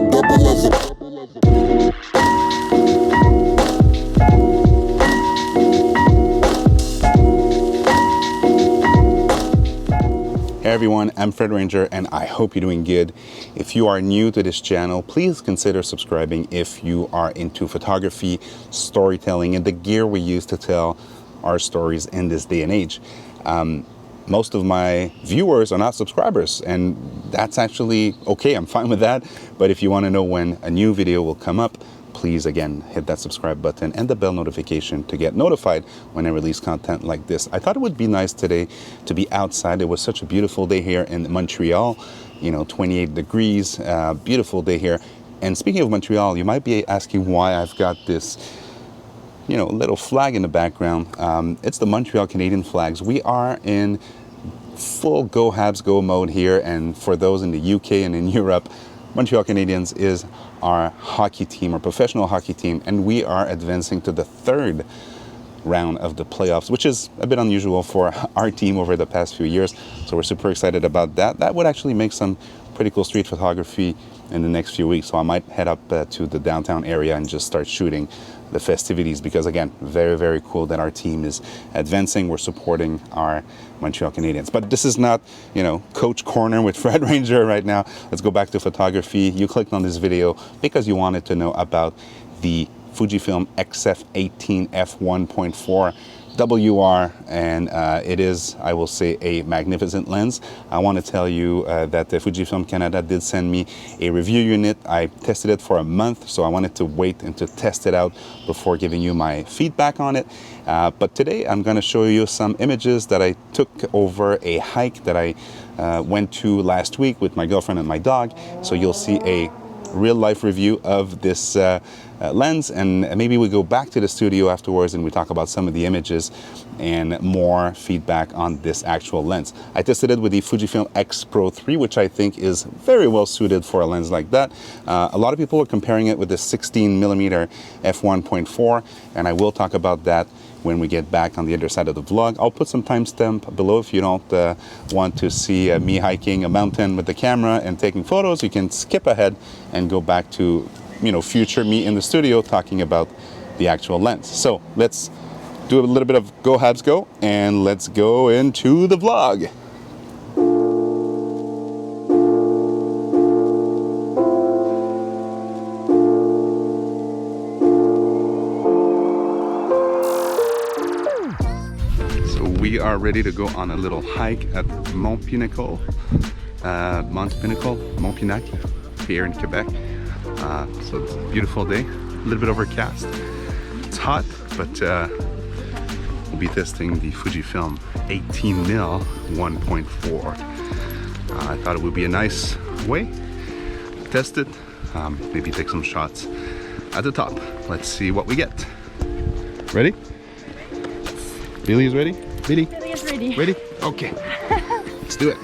Hey everyone, I'm Fred Ranger and I hope you're doing good. If you are new to this channel, please consider subscribing if you are into photography, storytelling, and the gear we use to tell our stories in this day and age. Most of my viewers are not subscribers, and that's actually okay. I'm fine with that. But if you want to know when a new video will come up, please again hit that subscribe button and the bell notification to get notified when I release content like this. I thought it would be nice today to be outside. It was such a beautiful day here in Montreal, 28 degrees, beautiful day here. And speaking of Montreal, you might be asking why I've got this little flag in the background. It's the Montreal Canadian flags. We are in full Go Habs Go mode here, and for those in the UK and in Europe, Montreal Canadiens is our hockey team, our professional hockey team, and we are advancing to the third round of the playoffs, which is a bit unusual for our team over the past few years. So we're super excited about that. That would actually make some pretty cool street photography in the next few weeks. So I might head up to the downtown area and just start shooting the festivities, because again, very, very cool that our team is advancing. We're supporting our Montreal Canadiens. But this is not, Coach Corner with Fred Ranger right now. Let's go back to photography. You clicked on this video because you wanted to know about the Fujifilm XF 18 f1.4 WR, and it is, I will say, a magnificent lens. I want to tell you that the Fujifilm Canada did send me a review unit. I tested it for a month, so I wanted to wait and to test it out before giving you my feedback on it. But today I'm going to show you some images that I took over a hike that I went to last week with my girlfriend and my dog. So you'll see a real life review of this lens, and maybe we go back to the studio afterwards and we talk about some of the images and more feedback on this actual lens. I tested it with the Fujifilm X Pro 3, which I think is very well suited for a lens like that. A lot of people are comparing it with the 16mm f1.4, and I will talk about that when we get back on the other side of the vlog. I'll put some timestamp below if you don't want to see me hiking a mountain with the camera and taking photos. You can skip ahead and go back to future me in the studio talking about the actual lens. So let's do a little bit of Go Habs Go, and let's go into the vlog. We are ready to go on a little hike at Mont Pinnacle, here in Quebec. So it's a beautiful day, a little bit overcast. It's hot, but we'll be testing the Fujifilm 18mm 1.4. I thought it would be a nice way to test it, maybe take some shots at the top. Let's see what we get. Ready? Billy is ready? Billy? Billy is ready. Ready? Okay. Let's do it.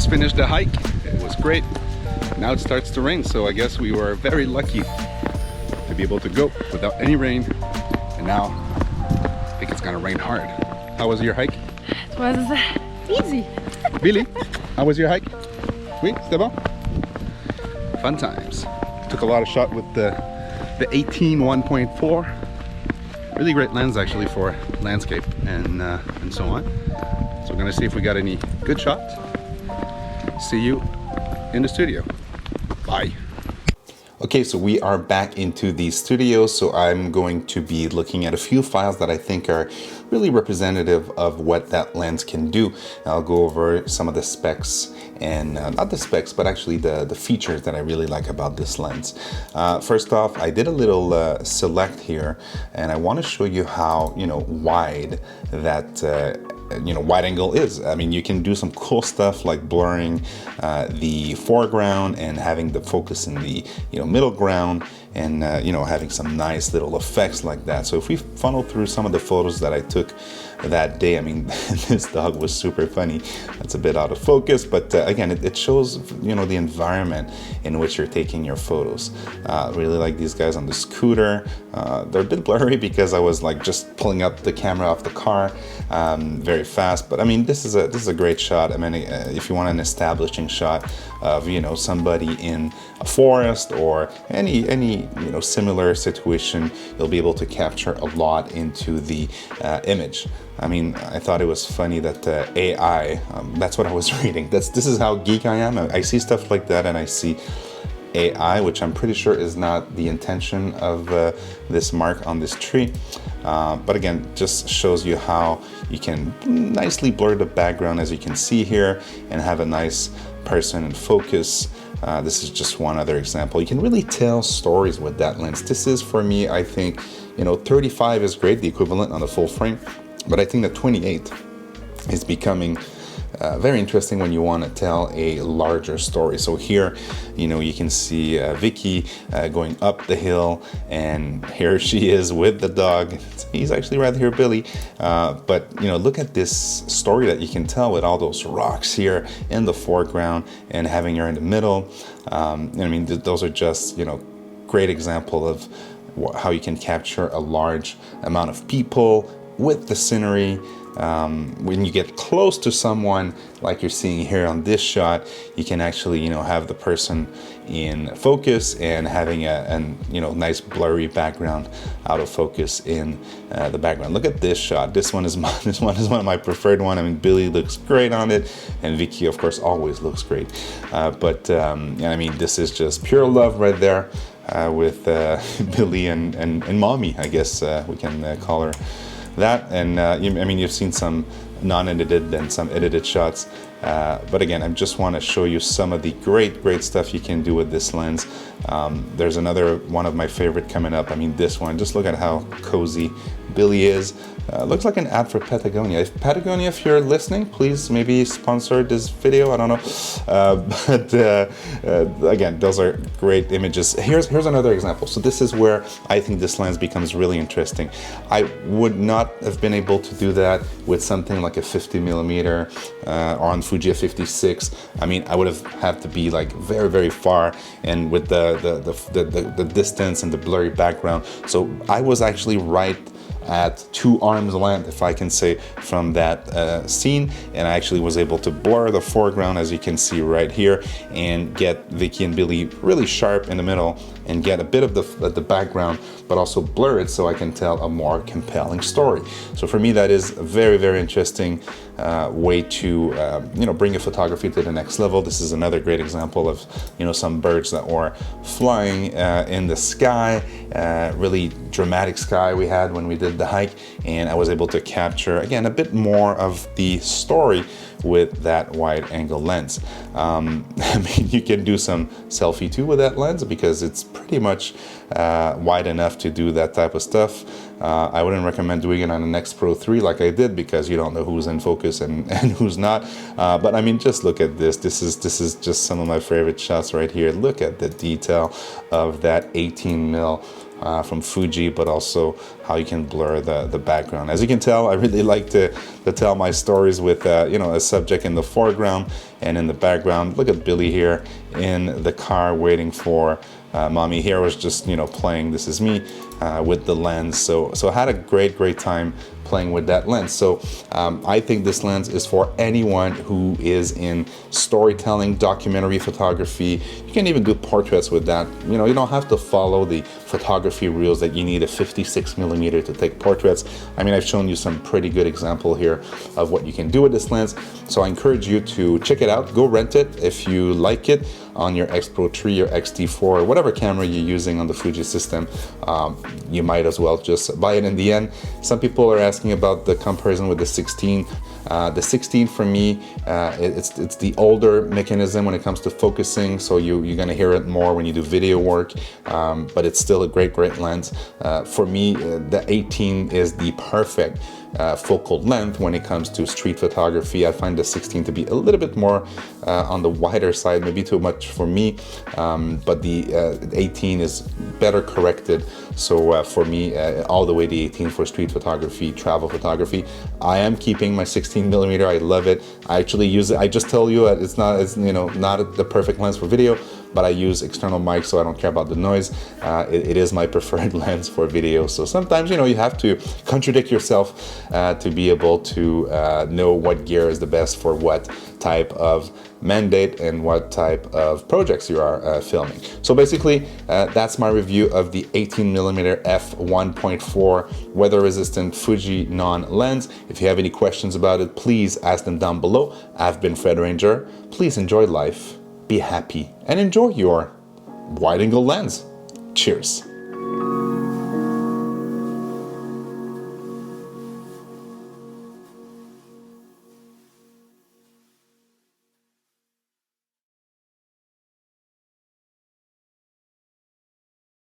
Finished the hike. It was great. Now it starts to rain, so I guess we were very lucky to be able to go without any rain, and now I think it's gonna rain hard. How was your hike? It was easy. Billy, how was your hike? Oui, c'était bon? Fun times. Took a lot of shot with the 18 1.4. Really great lens actually for landscape and so on. So we're gonna see if we got any good shots. See you in the studio. Bye. Okay, so we are back into the studio. So I'm going to be looking at a few files that I think are really representative of what that lens can do. I'll go over some of the specs and not the specs, but actually the features that I really like about this lens. First off, I did a little select here, and I want to show you how, wide that wide angle is. I mean, you can do some cool stuff like blurring the foreground and having the focus in the middle ground, and having some nice little effects like that. So if we funnel through some of the photos that I took that day, I mean, this dog was super funny. That's a bit out of focus, but again, it shows the environment in which you're taking your photos. Really like these guys on the scooter. They're a bit blurry because I was like just pulling up the camera off the car very fast, but I mean, this is a great shot. I mean, if you want an establishing shot of somebody in a forest or any similar situation, you'll be able to capture a lot into the image. I mean, I thought it was funny that AI, that's what I was reading. This is how geek I am. I see stuff like that and I see AI, which I'm pretty sure is not the intention of this mark on this tree. But again, just shows you how you can nicely blur the background, as you can see here, and have a nice person in focus. This is just one other example. You can really tell stories with that lens. This is, for me, I think, 35 is great, the equivalent on the full frame, but I think that 28 is becoming very interesting when you want to tell a larger story. So here, you can see Vicky going up the hill, and here she is with the dog. He's actually right here, Billy. But look at this story that you can tell with all those rocks here in the foreground and having her in the middle. I mean, those are just great example of how you can capture a large amount of people with the scenery. When you get close to someone, like you're seeing here on this shot, you can actually, have the person in focus and having a nice blurry background out of focus in the background. Look at this shot. This one is one of my preferred one. I mean, Billy looks great on it, and Vicky, of course, always looks great. But I mean, this is just pure love right there with Billy and Mommy, I guess we can call her that. And I mean, you've seen some non-edited and some edited shots, but again, I just want to show you some of the great stuff you can do with this lens. There's another one of my favorite coming up. I mean, this one, just look at how cozy Billy is. Looks like an ad for Patagonia. Patagonia, if you're listening, please maybe sponsor this video. I don't know. But again, those are great images. Here's another example. So this is where I think this lens becomes really interesting. I would not have been able to do that with something like a 50mm or on Fuji f56. I mean, I would have had to be like very far, and with the distance and the blurry background. So I was actually right at 2 arms length, if I can say, from that scene, and I actually was able to blur the foreground, as you can see right here, and get Vicky and Billy really sharp in the middle, and get a bit of the background, but also blur it so I can tell a more compelling story. So for me, that is a very interesting way to bring a photography to the next level. This is another great example of some birds that were flying in the sky, really dramatic sky we had when we did the hike, and I was able to capture again a bit more of the story with that wide angle lens. I mean, you can do some selfie too with that lens because it's pretty much wide enough to do that type of stuff. I wouldn't recommend doing it on an X Pro 3 like I did, because you don't know who's in focus and who's not. But I mean, just look at this. This is just some of my favorite shots right here. Look at the detail of that 18mm from Fuji, but also how you can blur the background. As you can tell, I really like to tell my stories with a subject in the foreground and in the background. Look at Billy here in the car waiting for Mommy. Here was just playing This Is Me with the lens. So I had a great time playing with that lens. So I think this lens is for anyone who is in storytelling, documentary photography. You can even do portraits with that. You know, you don't have to follow the photography rules that you need a 56mm to take portraits. I mean, I've shown you some pretty good example here of what you can do with this lens. So I encourage you to check it out. Go rent it if you like it on your X Pro 3 or XT4 or whatever camera you're using on the Fuji system. You might as well just buy it in the end. Some people are asking about the comparison with the 16. The 16 for me, it's the older mechanism when it comes to focusing, so you're gonna hear it more when you do video work, but it's still a great lens. For me, the 18 is the perfect focal length when it comes to street photography. I find the 16 to be a little bit more on the wider side, maybe too much for me, but the 18 is better corrected. So for me, all the way the 18 for street photography, travel photography. I am keeping my 16mm. I love it. I actually use it. I just tell you it's not the perfect lens for video, but I use external mics, so I don't care about the noise. It is my preferred lens for video. So sometimes, you have to contradict yourself to be able to know what gear is the best for what type of mandate and what type of projects you are filming. So basically, that's my review of the 18mm f1.4 weather-resistant Fuji non-lens. If you have any questions about it, please ask them down below. I've been Fred Ranger. Please enjoy life, be happy, and enjoy your wide-angle lens. Cheers.